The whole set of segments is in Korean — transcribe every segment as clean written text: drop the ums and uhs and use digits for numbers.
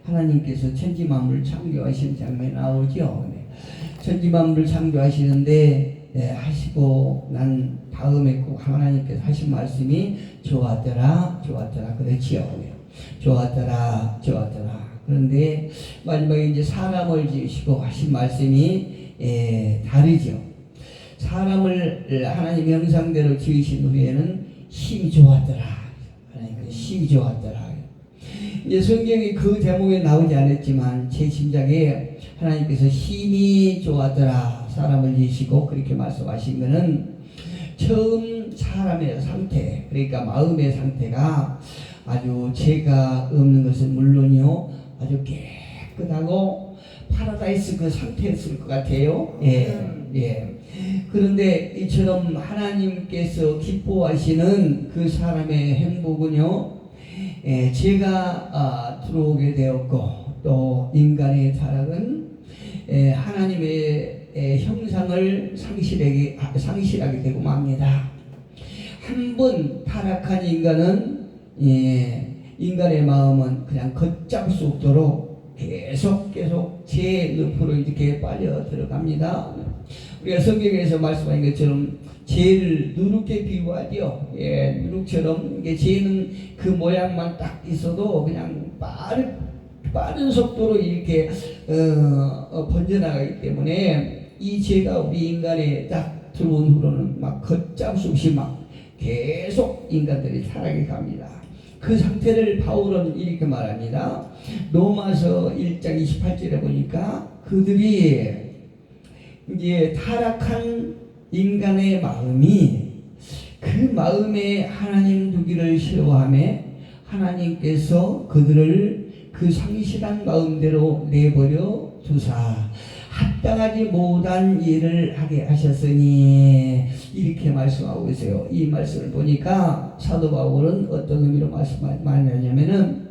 하나님께서 천지만물을 창조하시는 장면이 나오죠. 네. 천지만물을 창조하시는데 하시고 난 다음에 꼭 하나님께서 하신 말씀이 좋았더라 그렇지요. 네. 좋았더라. 그런데 마지막에 이제 사람을 지으시고 하신 말씀이 다르죠. 사람을 하나님 형상대로 지으신 후에는 힘이 좋았더라. 하나님 힘이 좋았더라. 이제 성경이 그 대목에 나오지 않았지만 제 심장에 하나님께서 힘이 좋았더라 사람을 지으시고 그렇게 말씀하신 것은 처음 사람의 상태, 그러니까 마음의 상태가 아주 죄가 없는 것은 물론이요, 아주 깨끗하고 파라다이스 그 상태였을 것 같아요. 예. 그런데 이처럼 하나님께서 기뻐하시는 그 사람의 행복은요, 죄가 들어오게 되었고 또 인간의 타락은 하나님의 형상을 상실하게 되고 맙니다. 한 번 타락한 인간은 인간의 마음은 그냥 걷잡을 수 없도록 계속 죄 늪으로 이렇게 빨려 들어갑니다. 우리가 성경에서 말씀하신 것처럼 죄를 누룩에 비유하죠. 누룩처럼 이게 죄는 그 모양만 딱 있어도 그냥 빠른 속도로 이렇게 번져나가기 때문에 이 죄가 우리 인간에 딱 들어온 후로는 막 걷잡을 수 없이 막 계속 인간들이 타락해 갑니다. 그 상태를 바울은 이렇게 말합니다. 로마서 1장 28절에 보니까 그들이 이제 타락한 인간의 마음이 그 마음에 하나님 두기를 싫어하며 하나님께서 그들을 그 상실한 마음대로 내버려 두사 합당하지 못한 일을 하게 하셨으니 이렇게 말씀하고 있어요. 이 말씀을 보니까 사도 바울은 어떤 의미로 말하냐면은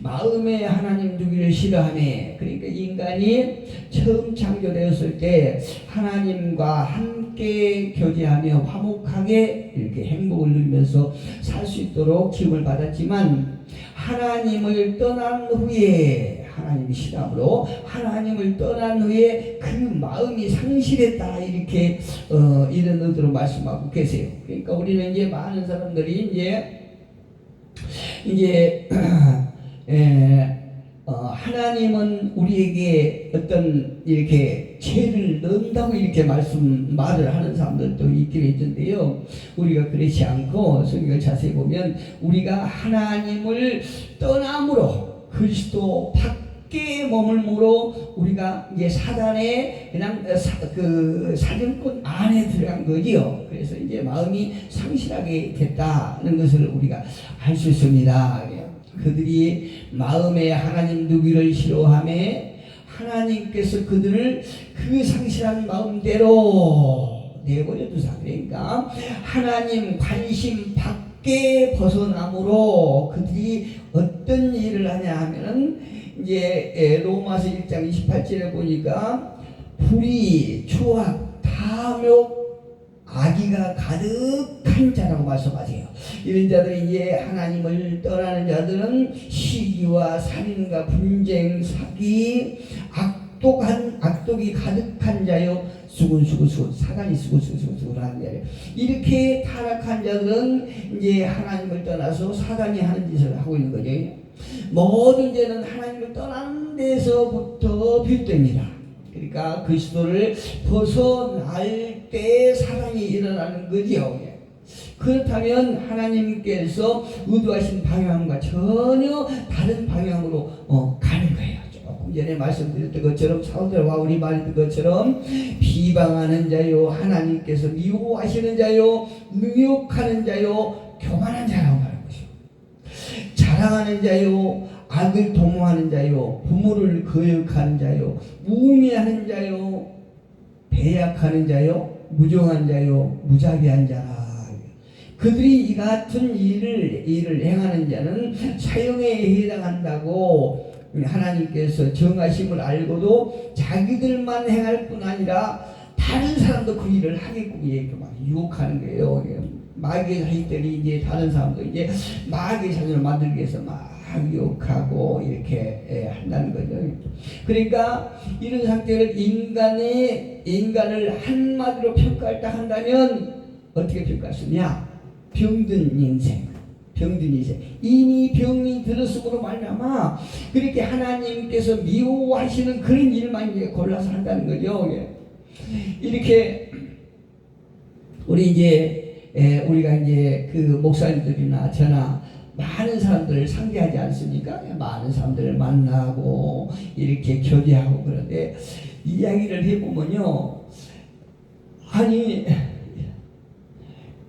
마음에 하나님 두기를 싫어하며, 그러니까 인간이 처음 창조되었을 때 하나님과 함께 교제하며 화목하게 이렇게 행복을 누리면서 살 수 있도록 기움을 받았지만 하나님을 떠난 후에 하나님이 싫어함으로 하나님을 떠난 후에 그 마음이 상실했다 이렇게 이런 의도로 말씀하고 계세요. 그러니까 우리는 이제 많은 사람들이 이제 하나님은 우리에게 어떤 이렇게 죄를 넣는다고 이렇게 말을 하는 사람들도 있긴 있던데요. 우리가 그렇지 않고 성경을 자세히 보면 우리가 하나님을 떠남으로 그리스도 밖에 머물므로 우리가 이제 사단의 그냥 그 사정권 안에 들어간 거지요. 그래서 이제 마음이 상실하게 됐다는 것을 우리가 알 수 있습니다. 그들이 마음에 하나님 두기를 싫어하며 하나님께서 그들을 그 상실한 마음대로 내버려 두사, 그러니까 하나님 관심 밖에 벗어남으로 그들이 어떤 일을 하냐 하면은 이제 로마서 1장 28절에 보니까 불의, 추악, 탐욕, 악의가 가득한 자라고 말씀하세요. 이런 자들이 이제 하나님을 떠나는 자들은 시기와 살인과 분쟁, 사기, 악독이 가득한 자요, 수군수군 사단이 수군수군하는 자예요. 이렇게 타락한 자들은 이제 하나님을 떠나서 사단이 하는 짓을 하고 있는 거죠. 모든 죄는 하나님을 떠나는 데서부터 비롯됩니다. 그러니까 그리스도를 벗어날 때 사랑이 일어나는 거지요. 그렇다면 하나님께서 의도하신 방향과 전혀 다른 방향으로 가는 거예요. 조금 전에 말씀드렸던 것처럼 사도 바울이 말했던 것처럼 비방하는 자요, 하나님께서 미워하시는 자요, 능욕하는 자요, 교만한 자라고 말하는 것이요. 자랑하는 자요, 악을 도모하는 자요, 부모를 거역하는 자요, 우매하는 자요, 배약하는 자요, 무정한 자요, 무자비한 자라. 그들이 이 같은 일을 행하는 자는 사형에 해당한다고 하나님께서 정하심을 알고도 자기들만 행할 뿐 아니라 다른 사람도 그 일을 하게끔 이렇게 막 유혹하는 거예요. 마귀의 자식들이 이제 다른 사람도 이제 마귀의 자녀를 만들기 위해서 막 유혹하고 이렇게 한다는 거죠. 그러니까 이런 상태를 인간을 한마디로 평가할 때 한다면 어떻게 평가할 수 있냐? 병든 인생. 이미 병이 들었으므로 말미암아 그렇게 하나님께서 미워하시는 그런 일만 이제 골라서 한다는 거죠. 이렇게 우리가 이제 그 목사님들이나 저나 많은 사람들을 상대하지 않습니까? 많은 사람들을 만나고 이렇게 교제하고 그런데 이야기를 해보면요, 아니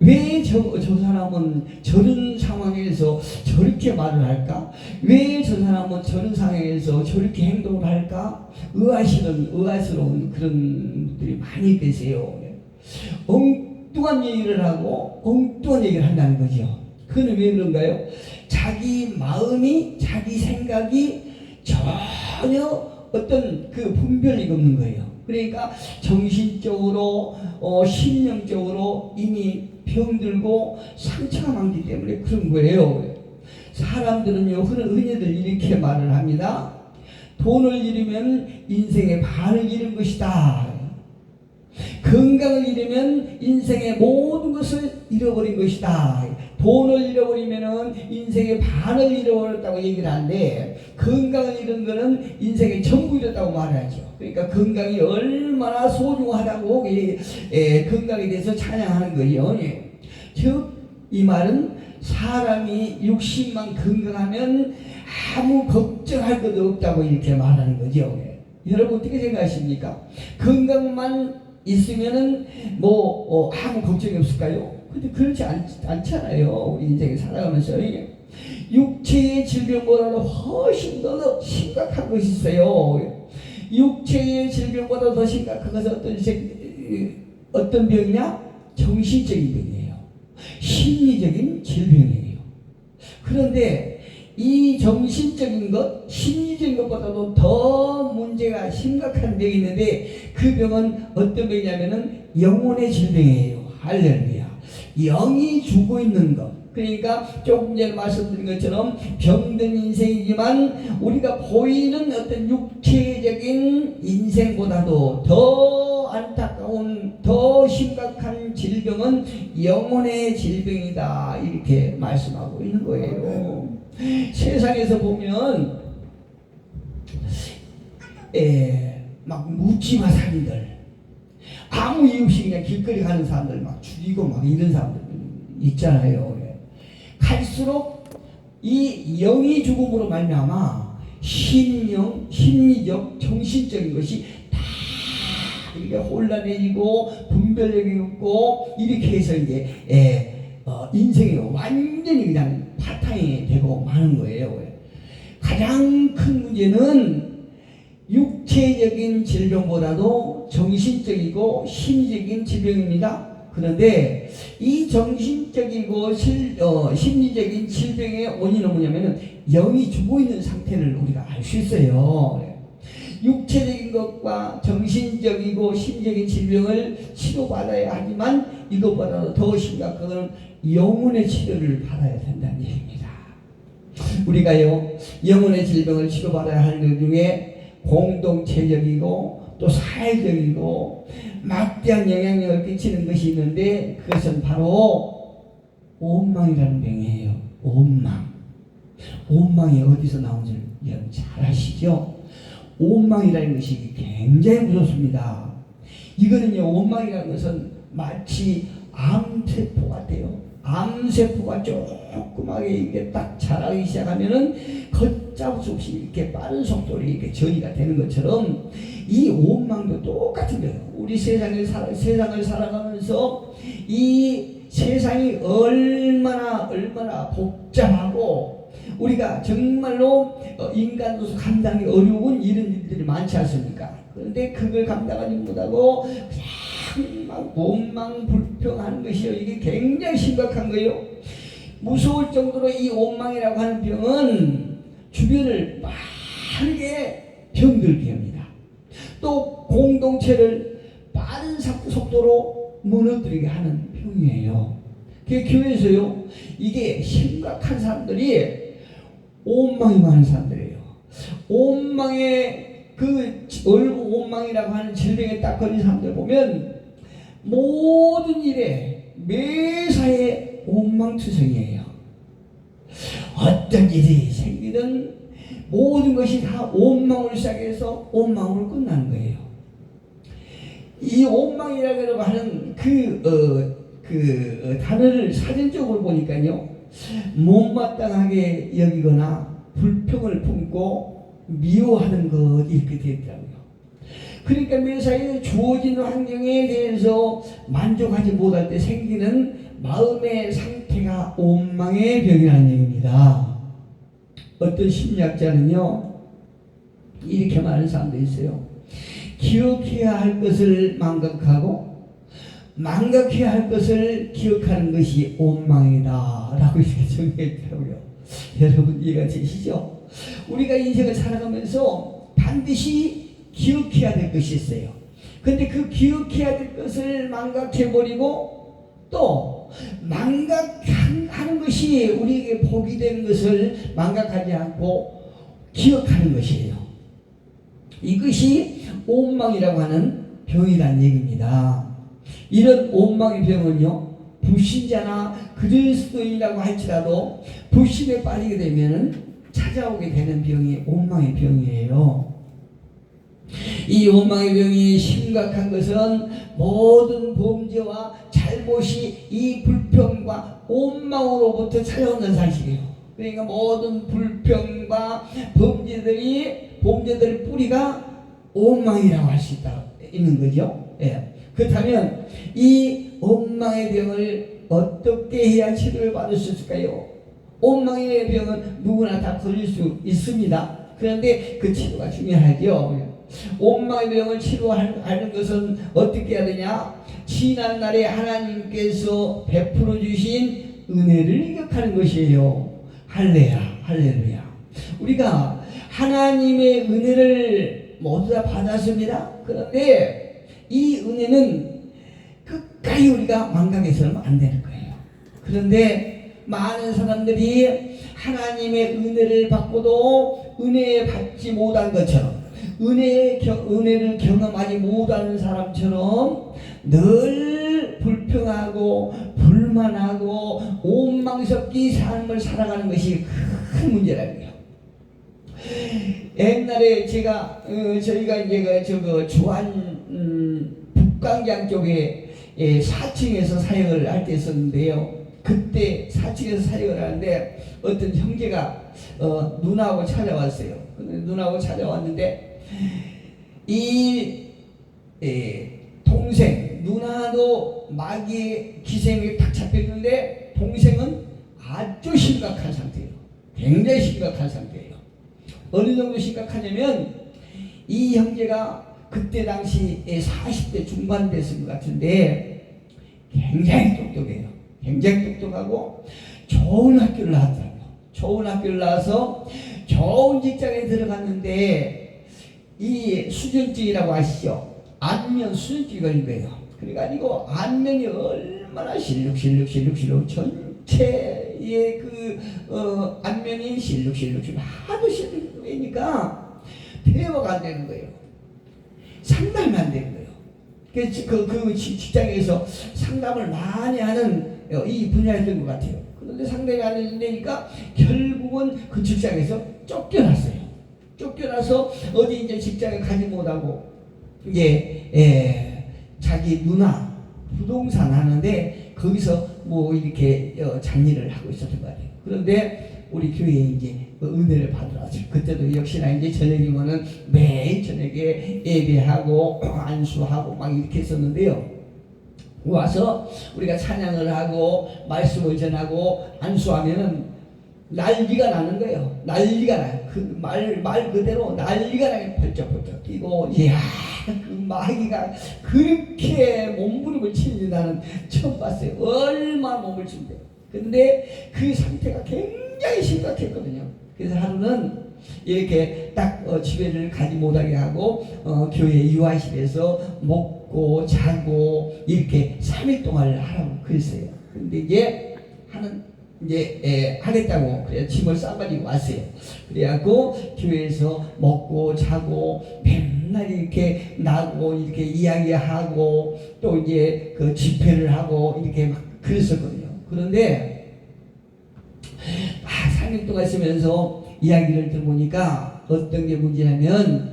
왜 저 사람은 저런 상황에서 저렇게 말을 할까? 왜 저 사람은 저런 상황에서 저렇게 행동을 할까? 의아스러운 그런 분들이 많이 계세요. 엉뚱한 얘기를 하고 엉뚱한 얘기를 한다는 거죠. 그건 왜 그런가요? 자기 마음이, 자기 생각이 전혀 어떤 그 분별이 없는 거예요. 그러니까 정신적으로, 심령적으로 이미 병들고 상처가 많기 때문에 그런 거예요. 사람들은요, 흔히들 이렇게 말을 합니다. 돈을 잃으면 인생의 반을 잃은 것이다. 건강을 잃으면 인생의 모든 것을 잃어버린 것이다. 돈을 잃어버리면 인생의 반을 잃어버렸다고 얘기를 하는데, 건강을 잃은 것은 인생의 전부 잃었다고 말하죠. 그러니까 건강이 얼마나 소중하다고 건강에 대해서 찬양하는 거예요. 즉 이 말은 사람이 육신만 건강하면 아무 걱정할 것도 없다고 이렇게 말하는 거죠. 여러분 어떻게 생각하십니까? 건강만 있으면은 아무 걱정이 없을까요? 근데 그렇지 않잖아요. 우리 인생에 살아가면서 육체의 질병보다도 훨씬 더 심각한 것이 있어요. 육체의 질병보다 더 심각한 것은 어떤 병이냐? 정신적인 병이에요. 심리적인 질병이에요. 그런데 이 정신적인 것, 심리적인 것보다도 더 문제가 심각한 병이 있는데 그 병은 어떤 병이냐면은 영혼의 질병이에요. 할렐루야. 영이 죽어 있는 것. 그러니까 조금 전에 말씀드린 것처럼 병든 인생이지만 우리가 보이는 어떤 육체적인 인생보다도 더 안타까운, 더 심각한 질병은 영혼의 질병이다. 이렇게 말씀하고 있는 거예요. 세상에서 보면 막 묻지마 살인들, 아무 이유 없이 그냥 길거리 가는 사람들 막 죽이고 막 이런 사람들 있잖아요. 갈수록 이 영이 죽음으로 말미암아 심령, 심리적, 정신적인 것이 다 이렇게 혼란해지고 분별력이 없고 이렇게 해서 이제 인생이 완전히 그냥 파탄이 되고 마는 거예요. 가장 큰 문제는 육체적인 질병보다도 정신적이고 심리적인 질병입니다. 그런데 이 정신적이고 심리적인 질병의 원인은 뭐냐면은 영이 죽어 있는 상태를 우리가 알 수 있어요. 육체적인 것과 정신적이고 심리적인 질병을 치료받아야 하지만 이것보다도 더 심각한 것은 영혼의 치료를 받아야 된다는 얘기입니다. 우리가요, 영혼의 질병을 치료받아야 할 것 중에 공동체적이고 또 사회적이고 막대한 영향력을 끼치는 것이 있는데 그것은 바로 오만이라는 병이에요. 오만이 어디서 나온지 여러분 잘 아시죠? 오만이라는 것이 굉장히 무섭습니다. 이거는요, 오만이라는 것은 마치 암세포 같아요. 암세포가 조그맣게 이게 딱 자라기 시작하면은 걷잡을 수 없이 이렇게 빠른 속도로 이렇게 전이가 되는 것처럼 이 오만도 똑같은 거예요. 우리 세상을 살아가면서 이 세상이 얼마나 복잡하고 우리가 정말로 인간으로서 감당이 어려운 이런 일들이 많지 않습니까? 그런데 그걸 감당하지 못하고 막 원망불평하는 것이요, 이게 굉장히 심각한 거예요. 무서울 정도로 이 원망이라고 하는 병은 주변을 빠르게 병들게 합니다. 또 공동체를 빠른 속도로 무너뜨리게 하는 병이에요. 그 교회에서요, 이게 심각한 사람들이 원망이 많은 사람들이에요. 온망에 그 얼굴 온망이라고 하는 질병에 딱 걸린 사람들 보면 모든 일에 매사에 온망투성이에요. 어떤 일이 생기든 모든 것이 다 온망으로 시작해서 온망으로 끝나는 거예요. 이 온망이라고 하는 그 단어를 사전적으로 보니까요, 못마땅하게 여기거나 불평을 품고 미워하는 것 이렇게 되더라고요. 그러니까 매사에 주어진 환경에 대해서 만족하지 못할 때 생기는 마음의 상태가 온망의 병이라는 얘기입니다. 어떤 심리학자는요, 이렇게 말하는 사람도 있어요. 기억해야 할 것을 망각하고 망각해야 할 것을 기억하는 것이 온망이다 라고 이렇게 정리했더라고요. 여러분 이해가 되시죠? 우리가 인생을 살아가면서 반드시 기억해야 될 것이 있어요. 근데 그 기억해야 될 것을 망각해버리고 또 망각하는 것이 우리에게 복이 되는 것을 망각하지 않고 기억하는 것이에요. 이것이 온망이라고 하는 병이라는 얘기입니다. 이런 온망의 병은요, 불신자나 그리스도인이라고 할지라도 불신에 빠지게 되면 찾아오게 되는 병이 온망의 병이에요. 이 온망의 병이 심각한 것은 모든 범죄와 잘못이 이 불평과 온망으로부터 찾아오는 사실이에요. 그러니까 모든 불평과 범죄들의 뿌리가 온망이라고 할 수 있는 거죠. 예. 그렇다면 이 온망의 병을 어떻게 해야 치료를 받을 수 있을까요? 온망의 병은 누구나 다 걸릴 수 있습니다. 그런데 그 치료가 중요하죠. 온망의 병을 치료하는 것은 어떻게 해야 되냐? 지난날에 하나님께서 베풀어 주신 은혜를 기억하는 것이에요. 할렐루야. 우리가 하나님의 은혜를 모두 다 받았습니다. 그런데 이 은혜는 끝까지 우리가 망각해서는 안 되는 거예요. 그런데 많은 사람들이 하나님의 은혜를 받고도 은혜 받지 못한 것처럼, 은혜를 경험하지 못하는 사람처럼 늘 불평하고 불만하고 원망스럽게 삶을 살아가는 것이 큰 문제라는 거예요. 옛날에 저희가 이제 주안 북광장 쪽에 4층에서 사역을 할 때 있었는데요. 그때 4층에서 사역을 하는데 어떤 형제가 누나하고 찾아왔어요. 누나하고 찾아왔는데 이 동생, 누나도 마귀의 기생에 딱 잡혔는데 동생은 아주 심각한 상태예요. 굉장히 심각한 상태예요. 어느 정도 심각하냐면 이 형제가 그때 당시에 40대 중반 됐을 것 같은데 굉장히 똑똑해요. 굉장히 똑똑하고 좋은 학교를 나왔더라고요. 좋은 학교를 나와서 좋은 직장에 들어갔는데 이 수전증이라고 아시죠? 안면 수전증이 걸린 거예요. 그래가지고 안면이 얼마나 실룩실룩 전체의 안면이 실룩 하도 실룩이니까 대화가 안 되는 거예요. 상담이 안 되는 거예요. 그래서 그 직장에서 상담을 많이 하는 이 분야였던 것 같아요. 그런데 상담이 안 되니까 결국은 그 직장에서 쫓겨났어요. 쫓겨나서 어디 이제 직장에 가지 못하고 이제 자기 누나 부동산 하는데 거기서 뭐 이렇게 장일을 하고 있었던 것 같아요. 그런데 우리 교회에 이제 은혜를 받으러 왔어요. 그때도 역시나 이제 저녁이면은 매일 저녁에 예배하고 안수하고 막 이렇게 했었는데요. 와서 우리가 찬양을 하고 말씀을 전하고 안수하면은 난리가 나는 거예요. 난리가 나요. 그 말 그대로 난리가 나요. 펄쩍펄쩍 뛰고, 이야, 그 마귀가 그렇게 몸부림을 치는지 나는 처음 봤어요. 얼마나 몸을 치는데. 근데 그 상태가 굉장히 심각했거든요. 그래서 하루는 이렇게 딱 집에를 가지 못하게 하고 교회 유아실에서 먹고 자고 이렇게 3일 동안 하라고 그랬어요. 근데 이제 하는 이제 하겠다고 그래 짐을 싸가지고 왔어요. 그래갖고 교회에서 먹고 자고 맨날 이렇게 나고 이렇게 이야기하고 또 이제 그 집회를 하고 이렇게 막 그랬었거든요. 그런데 3년 동안 있으면서 이야기를 들어보니까 어떤 게 문제냐면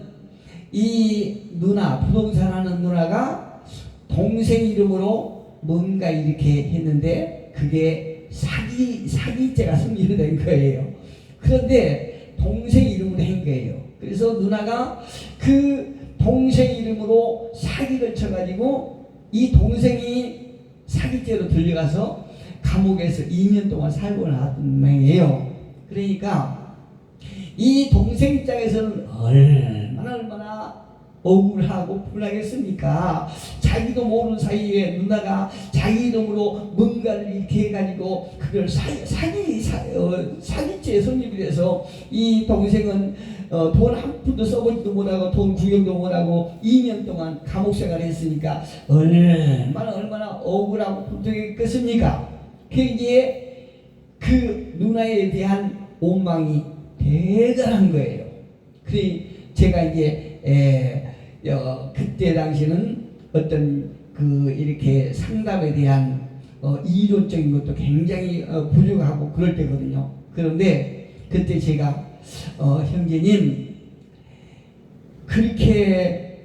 이 누나, 부동산 하는 누나가 동생 이름으로 뭔가 이렇게 했는데 그게 사기죄가 성립된 거예요. 그런데 동생 이름으로 한 거예요. 그래서 누나가 그 동생 이름으로 사기를 쳐가지고 이 동생이 사기죄로 들려가서 감옥에서 2년 동안 살고 나왔던 모양이에요. 그러니까 이 동생 입장에서는 얼마나 억울하고 불안했습니까? 자기도 모르는 사이에 누나가 자기 이름으로 뭔가를 이렇게 해가지고 그걸 사기죄에 성립이 돼서 이 동생은 돈 한 푼도 써보지도 못하고 돈 구경도 못하고 2년 동안 감옥 생활을 했으니까 얼마나 억울하고 불쌍했겠습니까? 그게 그 누나에 대한 원망이 대단한 거예요. 그래 제가 이제 그때 당시는 어떤 그 이렇게 상담에 대한 이론적인 것도 굉장히 부족하고 그럴 때거든요. 그런데 그때 제가 형제님 그렇게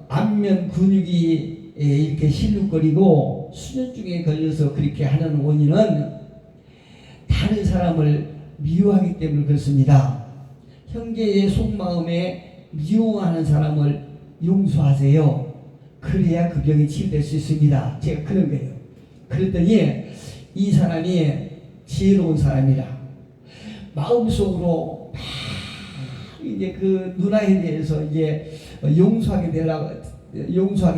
안면 근육이 이렇게 실룩거리고 수전증에 걸려서 그렇게 하는 원인은 다른 사람을 미워하기 때문에 그렇습니다. 형제의 속마음에 미워하는 사람을 용서하세요. 그래야 그 병이 치유될 수 있습니다. 제가 그런 거예요. 그랬더니 이 사람이 지혜로운 사람이라 마음속으로 막 이제 그 누나에 대해서 이제 용서하게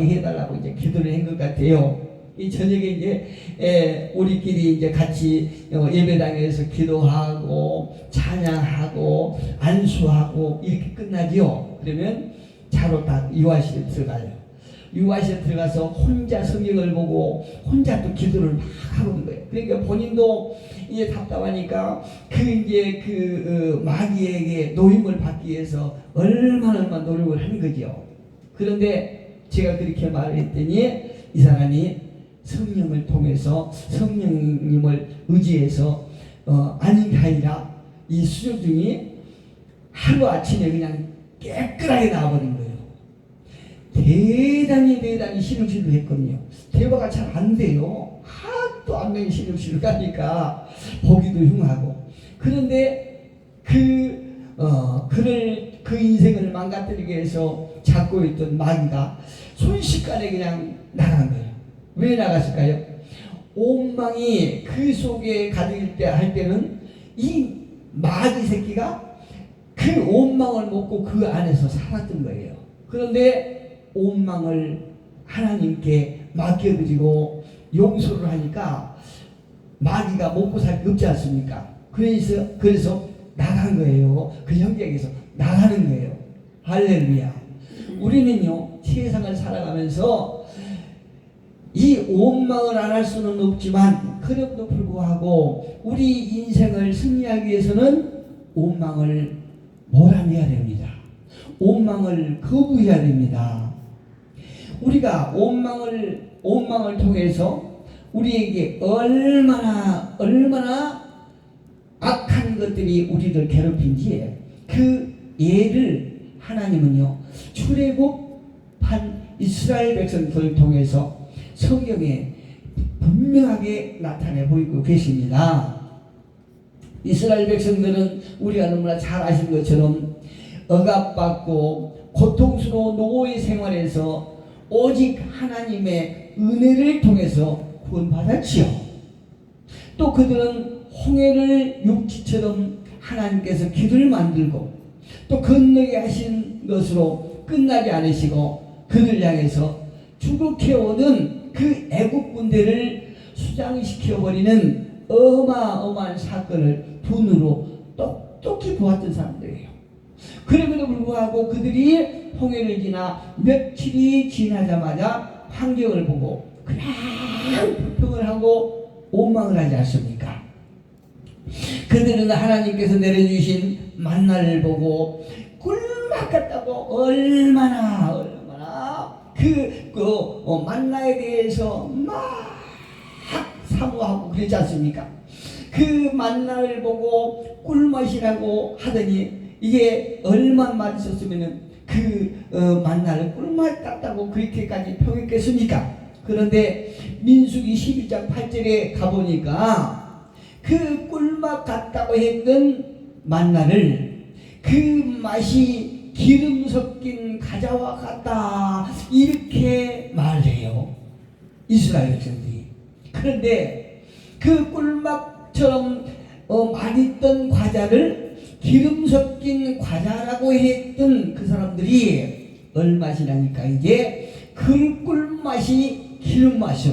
해달라고 이제 기도를 한 것 같아요. 이 저녁에 이제 우리끼리 이제 같이 예배당에서 기도하고 찬양하고 안수하고 이렇게 끝나지요. 그러면 자로 딱 유아실에 들어가요. 유아실에 들어가서 혼자 성경을 보고 혼자 또 기도를 막 하는 거예요. 그러니까 본인도 이제 답답하니까 이제 마귀에게 노임을 받기 위해서 얼마나 노력을 하는 거죠. 그런데 제가 그렇게 말을 했더니 이 사람이 성령을 통해서 성령님을 의지해서 아닌 게 아니라 이 수조증이 하루아침에 그냥 깨끗하게 나와버린 거예요. 대단히 신음시를 했거든요. 대화가 잘 안 돼요. 하도 안 되는 신음시를 가니까 보기도 흉하고. 그런데 그 인생을 망가뜨리기 위해서 잡고 있던 마귀가 순식간에 그냥 나간 거예요. 왜 나갔을까요? 온망이 그 속에 가득일 때 할 때는 이 마귀 새끼가 그 온망을 먹고 그 안에서 살았던 거예요. 그런데 온망을 하나님께 맡겨드리고 용서를 하니까 마귀가 먹고 살 게 없지 않습니까? 그래서 나간 거예요. 그 형제에게서 나가는 거예요. 할렐루야. 우리는요 세상을 살아가면서 이 원망을 안 할 수는 없지만 그럼에도 불구하고 우리 인생을 승리하기 위해서는 원망을 몰아내야 됩니다. 원망을 거부해야 됩니다. 우리가 원망을 통해서 우리에게 얼마나 악한 것들이 우리를 괴롭힌지 그 예를 하나님은요 출애굽한 이스라엘 백성들을 통해서 성경에 분명하게 나타내 보이고 계십니다. 이스라엘 백성들은 우리가 너무나 잘 아시는 것처럼 억압받고 고통스러운 노예의 생활에서 오직 하나님의 은혜를 통해서 구원받았지요. 또 그들은 홍해를 육지처럼 하나님께서 길을 만들고 또 건너게 하신 것으로 끝나지 않으시고 그들 향해서 추격해오는 그 애국 군대를 수장시켜버리는 어마어마한 사건을 두 눈으로 똑똑히 보았던 사람들이에요. 그럼에도 불구하고 그들이 홍해를 지나 며칠이 지나자마자 환경을 보고 그냥 불평을 하고 원망을 하지 않습니까? 그들은 하나님께서 내려주신 만나를 보고 꿀맛 같다고 얼마나 만나에 대해서 막 사모하고 그러지 않습니까? 그 만나를 보고 꿀맛이라고 하더니 이게 얼마나 맛있었으면은 만나를 꿀맛 같다고 그렇게까지 평했겠습니까? 그런데 민수기 11장 8절에 가보니까 그 꿀맛 같다고 했던 만나를 그 맛이 기름 섞인 과자와 같다 이렇게 말해요, 이스라엘 백성들이. 그런데 그 꿀맛처럼 맛있던 과자를 기름 섞인 과자라고 했던 그 사람들이 얼마 지나니까 이제 그 꿀맛이 기름맛이요.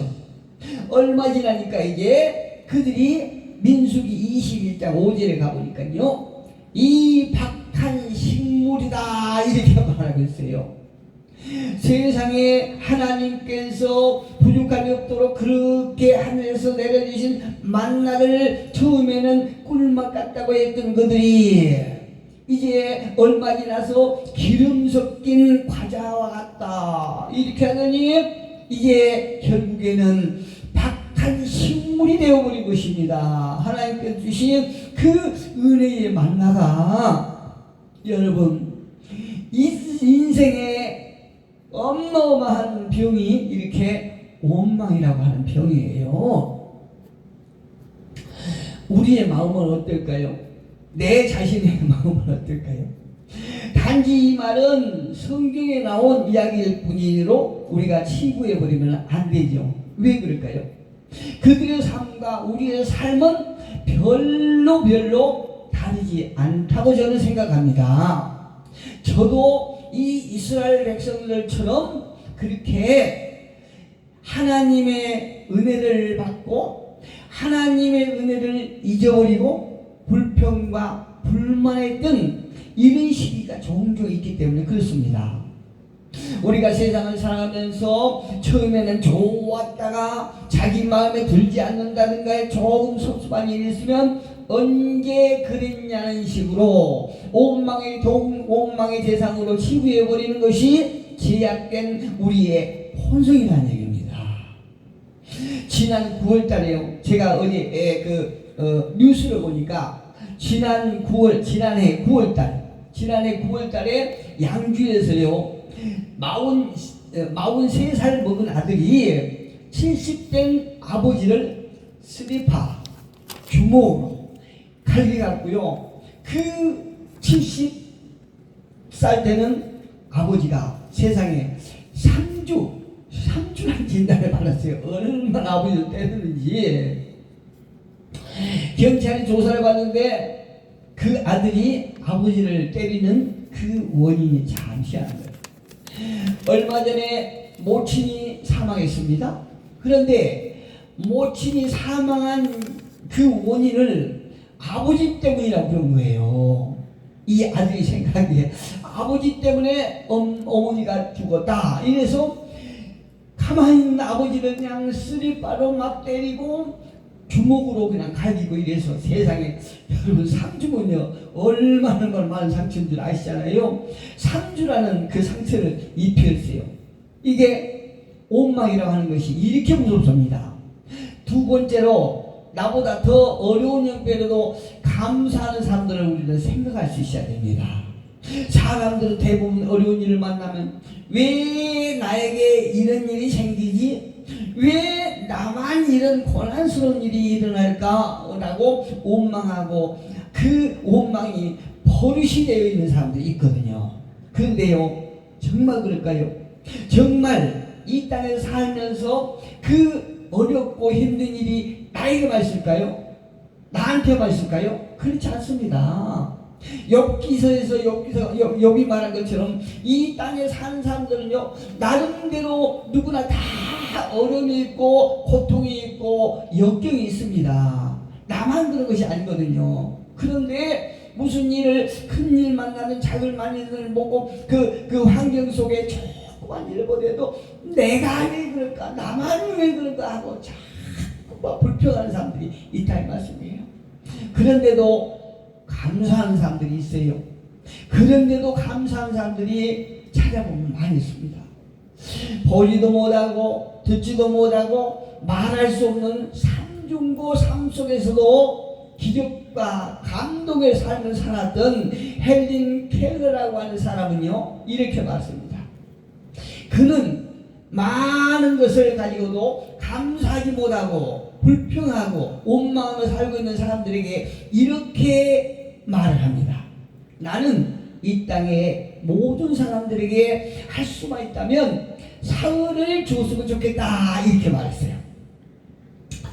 얼마 지나니까 이제 그들이 민수기 21장 5절에 가보니까요, 이 박한 식물이다 이렇게 말하고 있어요. 세상에 하나님께서 부족함이 없도록 그렇게 하늘에서 내려주신 만나를 처음에는 꿀맛 같다고 했던 그들이 이제 얼마 지나서 기름 섞인 과자와 같다 이렇게 하더니 이제 결국에는 박한 식물이 되어버린 것입니다. 하나님께서 주신 그 은혜의 만나가 여러분 인생의 어마어마한 병이 이렇게 원망이라고 하는 병이에요. 우리의 마음은 어떨까요? 내 자신의 마음은 어떨까요? 단지 이 말은 성경에 나온 이야기일 뿐이로 우리가 치부해버리면 안 되죠. 왜 그럴까요? 그들의 삶과 우리의 삶은 별로 다르지 않다고 저는 생각합니다. 저도 이 이스라엘 백성들처럼 그렇게 하나님의 은혜를 받고 하나님의 은혜를 잊어버리고 불평과 불만했던 이런 시기가 종종 있기 때문에 그렇습니다. 우리가 세상을 살아가면서 처음에는 좋았다가 자기 마음에 들지 않는다든가 조금 섭섭한 일이 있으면 언제 그랬냐는 식으로 원망의 대상으로 치부해버리는 것이 제약된 우리의 본성이라는 얘기입니다. 지난 9월달에요. 제가 어제 뉴스를 보니까 지난해 9월달에 양주에서요 43살 먹은 아들이 70된 아버지를 스리파 주먹으로 갈기갖고요 그 70살 되는 아버지가 세상에 3주란 진단을 받았어요. 얼마나 아버지를 때렸는지. 경찰이 조사를 받는데 그 아들이 아버지를 때리는 그 원인이 참 희한한 거예요. 얼마 전에 모친이 사망했습니다. 그런데 모친이 사망한 그 원인을 아버지 때문이라고 그런 거예요. 이 아들이 생각하기에 아버지 때문에 어머니가 죽었다 이래서 가만히 있는 아버지를 그냥 쓰리바로 막 때리고 주먹으로 그냥 갈기고 이래서 세상에 여러분 3주면요 얼마나 많은 상처인 줄 아시잖아요. 3주라는 그 상처를 입혔어요. 이게 원망이라고 하는 것이 이렇게 무섭습니다. 두 번째로 나보다 더 어려운 형편에도 감사하는 사람들을 우리는 생각할 수 있어야 됩니다. 사람들은 대부분 어려운 일을 만나면 왜 나에게 이런 일이 생기지? 왜 나만 이런 고난스러운 일이 일어날까? 라고 원망하고 그 원망이 버릇이 되어 있는 사람들이 있거든요. 그런데요 정말 그럴까요? 정말 이 땅에서 살면서 그 어렵고 힘든 일이 나에게만 있을까요? 나한테만 있을까요? 그렇지 않습니다. 욥기서에서 욥이 말한 것처럼 이 땅에 사는 사람들은요 나름대로 누구나 다 어려움이 있고 고통이 있고 역경이 있습니다. 나만 그런 것이 아니거든요. 그런데 무슨 일을 큰 일 만나면 작은 일을 보고 그 환경 속에 조그만 일을 보더라도 내가 왜 그럴까 나만 왜 그럴까 하고 자꾸 불평하는 사람들이 있다는 말씀이에요. 그런데도 감사하는 사람들이 있어요. 그런데도 감사하는 사람들이 찾아보면 많이 있습니다. 보지도 못하고 듣지도 못하고 말할 수 없는 삼중고 삶 속에서도 기적과 감동의 삶을 살았던 헬린 켈러라고 하는 사람은요, 이렇게 말습니다. 그는 많은 것을 가지고도 감사하지 못하고 불평하고 원망하며 살고 있는 사람들에게 이렇게 말을 합니다. 나는 이 땅의 모든 사람들에게 할 수만 있다면 사흘을 줬으면 좋겠다, 이렇게 말했어요.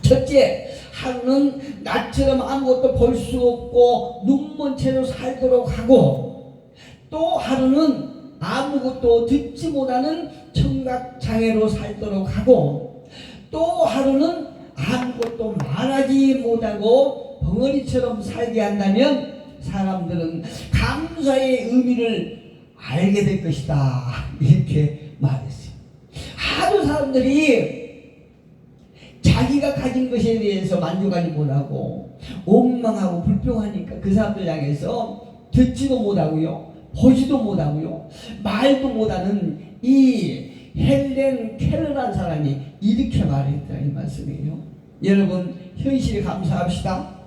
첫째, 하루는 나처럼 아무것도 볼 수 없고 눈먼 채로 살도록 하고, 또 하루는 아무것도 듣지 못하는 청각장애로 살도록 하고, 또 하루는 아무것도 말하지 못하고 벙어리처럼 살게 한다면 사람들은 감사의 의미를 알게 될 것이다, 이렇게 말했어요. 하도 사람들이 자기가 가진 것에 대해서 만족하지 못하고 원망하고 불평하니까 그 사람들 향해서 듣지도 못하고요, 보지도 못하고요, 말도 못하는 이 헬렌 켈러라는 사람이 이렇게 말했다, 이 말씀이에요. 여러분, 현실에 감사합시다.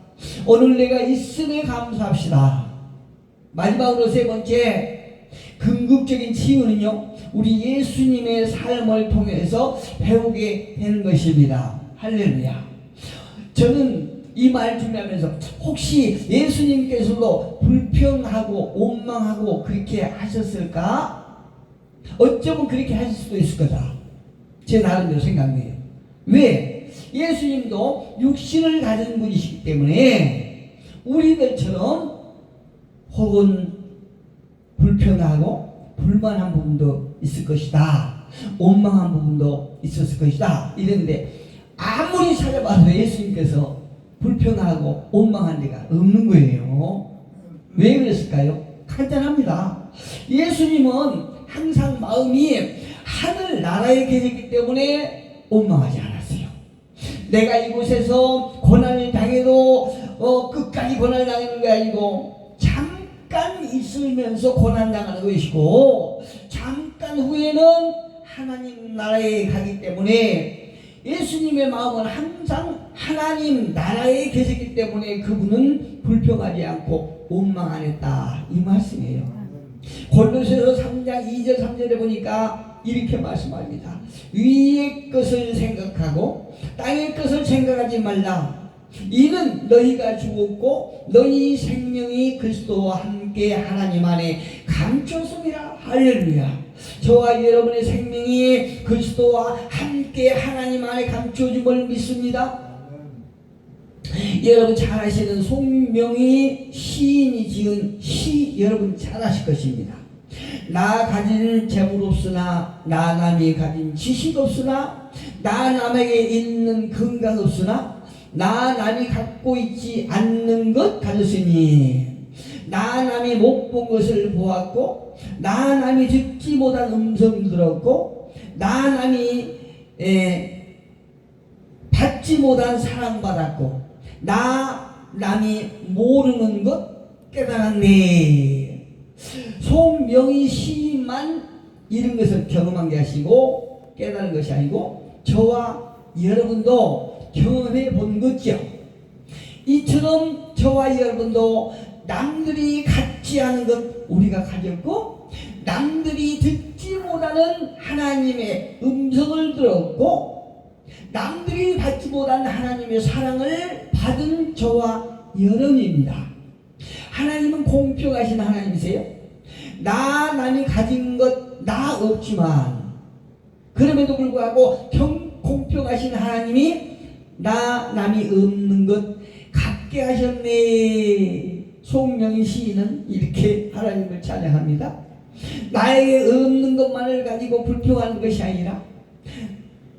오늘 내가 있음에 감사합시다. 마지막으로 세 번째, 궁극적인 치유는요, 우리 예수님의 삶을 통해서 배우게 되는 것입니다. 할렐루야. 저는 이 말 준비하면서 혹시 예수님께서도 불평하고 원망하고 그렇게 하셨을까? 어쩌면 그렇게 하실 수도 있을 거다, 제 나름대로 생각해요. 왜? 예수님도 육신을 가진 분이시기 때문에 우리들처럼 혹은 불평하고 불만한 부분도 있을 것이다, 원망한 부분도 있었을 것이다, 이랬는데 아무리 찾아봐도 예수님께서 불평하고 원망한 데가 없는 거예요. 왜 그랬을까요? 간단합니다. 예수님은 항상 마음이 하늘 나라에 계셨기 때문에 원망하지 않았어요. 내가 이곳에서 고난을 당해도 끝까지 고난을 당하는 게 아니고 잠깐 있으면서 고난 당하는 것이고, 잠깐 후에는 하나님 나라에 가기 때문에 예수님의 마음은 항상 하나님 나라에 계셨기 때문에 그분은 불평하지 않고 원망 안 했다, 이 말씀이에요. 골로새서 3장 2절 3절에 보니까 이렇게 말씀합니다. 위의 것을 생각하고 땅의 것을 생각하지 말라. 이는 너희가 죽었고 너희 생명이 그리스도와 함께 하나님 안에 감췄음이라. 할렐루야. 저와 여러분의 생명이 그리스도와 함께 하나님 안에 감춰짐을 믿습니다. 여러분 잘 아시는 송명희 시인이 지은 시 여러분 잘 아실 것입니다. 나 가진 재물 없으나, 나 남이 가진 지식 없으나, 나 남에게 있는 건강 없으나, 나 남이 갖고 있지 않는 것 가졌으니, 나 남이 못 본 것을 보았고, 나 남이 듣지 못한 음성 들었고, 나 남이 받지 못한 사랑받았고, 나 남이 모르는 것 깨달았네. 송명희 시인만 이런 것을 경험한 게 아니고 깨달은 것이 아니고 저와 여러분도 경험해 본 거죠. 이처럼 저와 여러분도 남들이 갖지 않은 것 우리가 가졌고, 남들이 듣지 못하는 하나님의 음성을 들었고, 남들이 받지 못한 하나님의 사랑을 받은 저와 여러분입니다. 하나님은 공평하신 하나님이세요. 남이 가진 것 나 없지만 그럼에도 불구하고 공평하신 하나님이 남이 없는 것 갖게 하셨네. 송명희 시인은 이렇게 하나님을 찬양합니다. 나에게 없는 것만을 가지고 불평하는 것이 아니라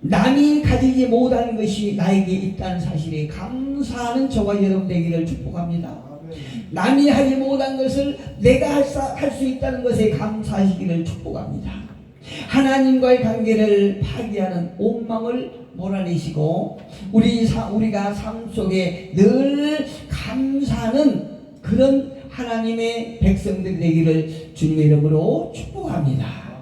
남이 가지지 못한 것이 나에게 있다는 사실에 감사하는 저와 여러분 되기를 축복합니다. 남이 하지 못한 것을 내가 할 수 있다는 것에 감사하시기를 축복합니다. 하나님과의 관계를 파괴하는 옥망을 몰아내시고 우리가 삶 속에 늘 감사하는 그런 하나님의 백성들 되기를 주님의 이름으로 축복합니다.